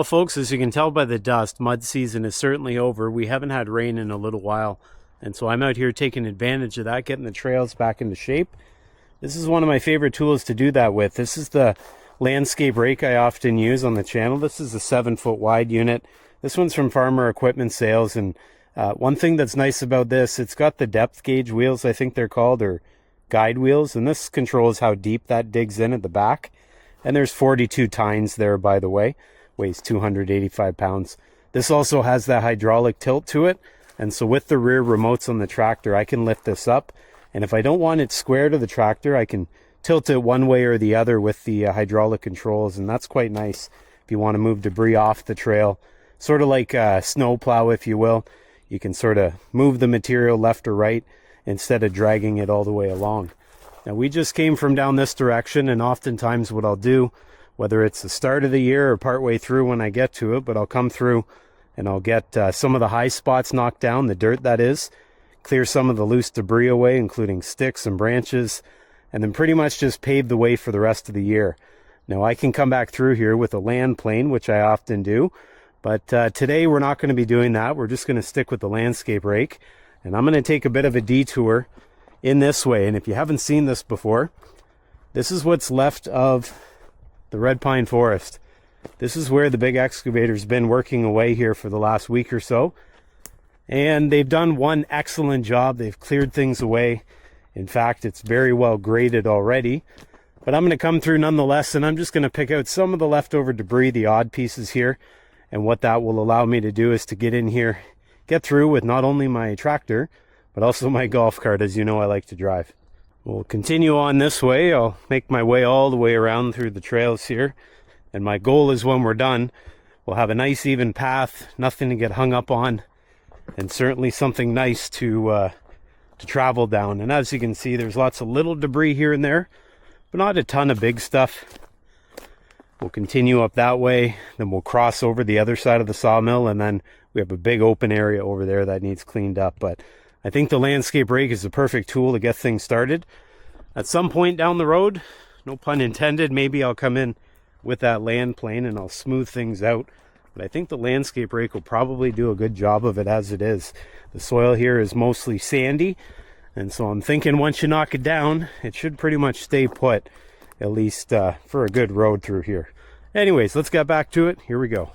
Well, folks, as you can tell by the dust, mud season is certainly over. We haven't had rain in a little while, and so I'm out here taking advantage of that, getting the trails back into shape. This is one of my favorite tools to do that with. This is the landscape rake I often use on the channel. This is a 7-foot wide unit. This one's from Farmer Equipment Sales, and one thing that's nice about this, it's got the depth gauge wheels, I think they're called, or guide wheels, and this controls how deep that digs in at the back. And there's 42 tines there, by the way. Weighs 285 pounds. This also has that hydraulic tilt to it, and so with the rear remotes on the tractor, I can lift this up, and if I don't want it square to the tractor, I can tilt it one way or the other with the hydraulic controls, and that's quite nice if you want to move debris off the trail. Sort of like a snow plow, if you will. You can sort of move the material left or right instead of dragging it all the way along. Now, we just came from down this direction, and oftentimes what I'll do, whether it's the start of the year or partway through when I get to it, but I'll come through and I'll get some of the high spots knocked down, the dirt that is, clear some of the loose debris away, including sticks and branches, and then pretty much just pave the way for the rest of the year. Now, I can come back through here with a land plane, which I often do, but today we're not going to be doing that. We're just going to stick with the landscape rake, and I'm going to take a bit of a detour in this way. And if you haven't seen this before, this is what's left of the red pine forest. This is where the big excavator's been working away here for the last week or so, and they've done one excellent job. They've cleared things away. In fact, it's very well graded already, but I'm going to come through nonetheless, and I'm just going to pick out some of the leftover debris, the odd pieces here, and what that will allow me to do is to get in here, get through with not only my tractor but also my golf cart. As you know, I like to drive. We'll continue on this way. I'll make my way all the way around through the trails here. And my goal is when we're done, we'll have a nice even path, nothing to get hung up on, and certainly something nice to travel down. And as you can see, there's lots of little debris here and there, but not a ton of big stuff. We'll continue up that way, then we'll cross over the other side of the sawmill, and then we have a big open area over there that needs cleaned up. But I think the landscape rake is the perfect tool to get things started. At some point down the road, no pun intended, maybe I'll come in with that land plane and I'll smooth things out. But I think the landscape rake will probably do a good job of it as it is. The soil here is mostly sandy, and so I'm thinking once you knock it down, it should pretty much stay put, at least for a good road through here. Anyways, let's get back to it. Here we go.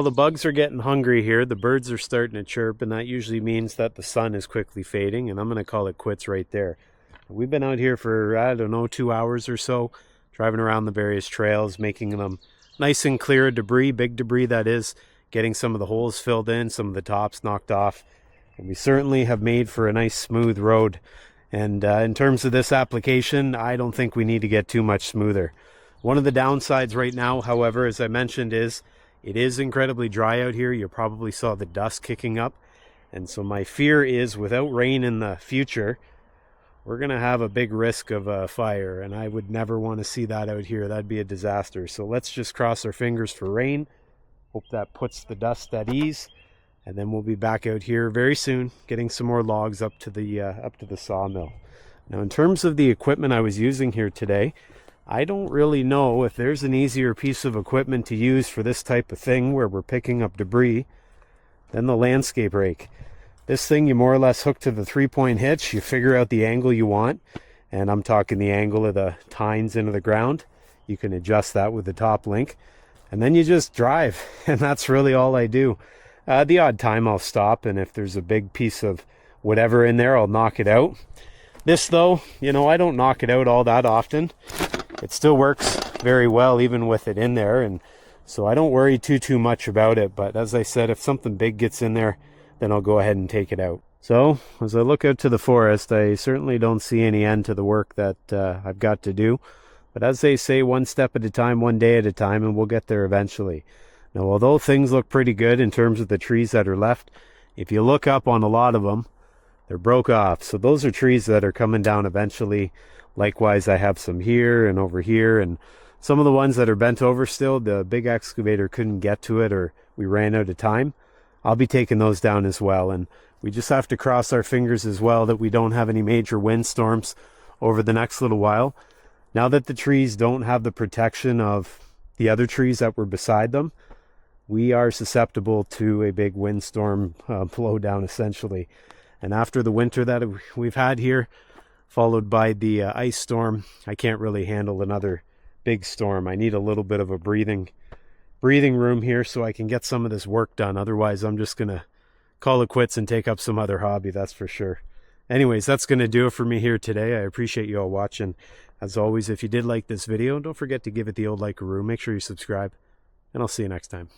Well, the bugs are getting hungry here. The birds are starting to chirp, and that usually means that the sun is quickly fading, and I'm going to call it quits right there. We've been out here for, I don't know, 2 hours or so, driving around the various trails, making them nice and clear of debris, big debris that is, getting some of the holes filled in, some of the tops knocked off. And we certainly have made for a nice smooth road. And in terms of this application, I don't think we need to get too much smoother. One of the downsides right now, however, as I mentioned, is it is incredibly dry out here. You probably saw the dust kicking up. And so my fear is without rain in the future, we're going to have a big risk of a fire. And I would never want to see that out here. That'd be a disaster. So let's just cross our fingers for rain. Hope that puts the dust at ease. And then we'll be back out here very soon, getting some more logs up to the sawmill. Now, in terms of the equipment I was using here today, I don't really know if there's an easier piece of equipment to use for this type of thing where we're picking up debris than the landscape rake. This thing you more or less hook to the 3-point hitch, you figure out the angle you want, and I'm talking the angle of the tines into the ground. You can adjust that with the top link, and then you just drive, and that's really all I do. The odd time I'll stop, and if there's a big piece of whatever in there, I'll knock it out. This though, you know, I don't knock it out all that often. It still works very well even with it in there, and so I don't worry too much about it. But as I said, if something big gets in there, then I'll go ahead and take it out. So as I look out to the forest, I certainly don't see any end to the work that I've got to do. But as they say, one step at a time, one day at a time, and we'll get there eventually. Now, although things look pretty good in terms of the trees that are left, if you look up on a lot of them, they're broke off. So those are trees that are coming down eventually. Likewise, I have some here and over here, and some of the ones that are bent over still, the big excavator couldn't get to it or we ran out of time. I'll be taking those down as well, and we just have to cross our fingers as well that we don't have any major windstorms over the next little while. Now that the trees don't have the protection of the other trees that were beside them, we are susceptible to a big windstorm blowdown essentially. And after the winter that we've had here, followed by the ice storm, I can't really handle another big storm. I need a little bit of a breathing room here so I can get some of this work done. Otherwise, I'm just going to call it quits and take up some other hobby, that's for sure. Anyways, that's going to do it for me here today. I appreciate you all watching. As always, if you did like this video, don't forget to give it the old like-a-roo. Make sure you subscribe, and I'll see you next time.